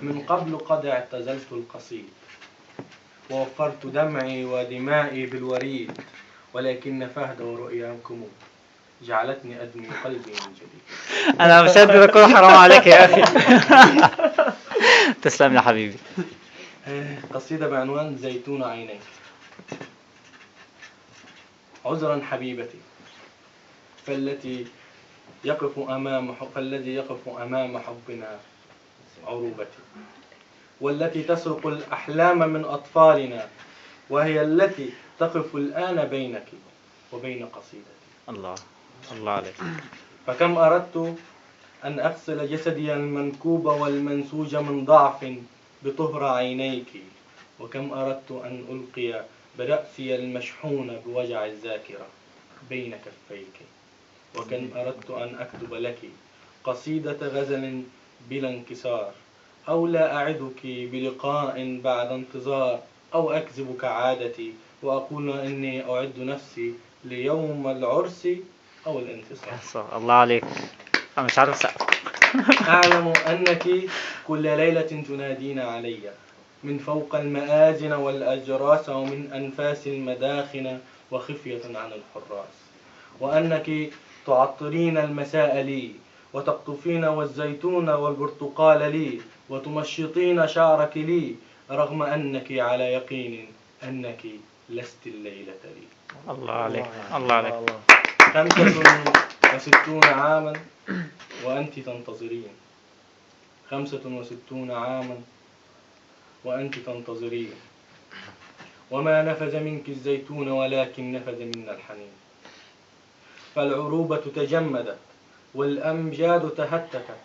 من قبل قد اعتزلت القصيد، ووفرت دمعي ودمائي بالوريد، ولكن فهد ورؤياكم جعلتني أدمي قلبي من جديد. أنا مش قادر أكون، حرام عليك يا أخي. تسلم يا حبيبي. قصيدة بعنوان زيتون عينيك. عذرا حبيبتي، فالذي يقف أمام حبنا عروبتي، والتي تسرق الأحلام من أطفالنا، وهي التي تقف الآن بينك وبين قصيدتي. الله عليك. فكم أردت أن أغسل جسدي المنكوب والمنسوج من ضعف بطهر عينيك، وكم أردت أن ألقي برأسي المشحون بوجع الذاكرة بين كفيك، وكم أردت أن أكتب لك قصيدة غزل بلا انكسار، أو لا أعدك بلقاء بعد انتظار، أو أكذب كعادتي وأقول إني أعد نفسي ليوم العرس أو الانتصار. الله عليك. أنا مش عارف سقف. أعلم أنك كل ليلة تنادين علي من فوق المآذن والأجراس ومن أنفاس المداخن وخفية عن الحراس، وأنك تعطرين المساء لي وتقطفين والزيتون والبرتقال لي وتمشطين شعرك لي، رغم أنك على يقين أنك لست الليلة لي. الله عليك. الله عليك. 65 عاما وأنت تنتظرين، 65 عاما وأنت تنتظرين، وما نفذ منك الزيتون ولكن نفذ منا الحنين. فالعروبة تجمدت والأمجاد تهتكت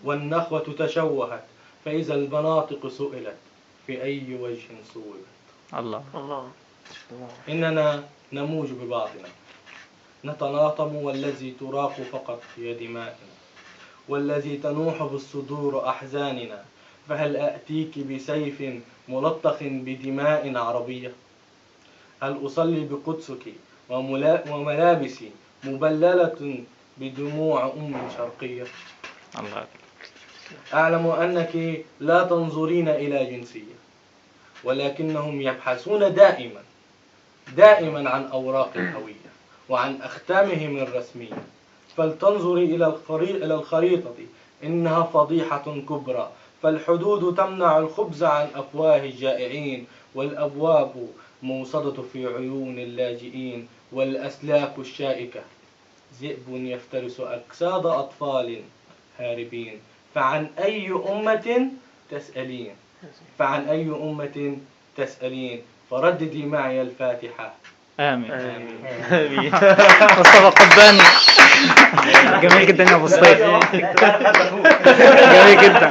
والنخوة تشوهت، فإذا البناطق سئلت في أي وجه صورت. الله. إننا نموج ببعضنا، نتلاطم، والذي تراق فقط هي دمائنا، والذي تنوح بالصدور أحزاننا. فهل أأتيك بسيف ملطخ بدماء عربية؟ هل أصلي بقدسك وملابسي مبللة بدموع شرقية؟ الله. أعلم أنك لا تنظرين إلى جنسية، ولكنهم يبحثون دائما عن أوراق الهوية وعن أختامهم الرسمية. فلتنظري إلى الخريطة، إنها فضيحة كبرى، فالحدود تمنع الخبز عن أفواه الجائعين، والأبواب موصدة في عيون اللاجئين، والأسلاك الشائكة ذئب يفترس أجساد أطفال هاربين. فعن أي أمة تسألين؟ فعن أي أمة تسألين؟ فرددي معي الفاتحة. آمين. مصطفى قباني. جميل جدا يا أبو الصيف. جميل جدا.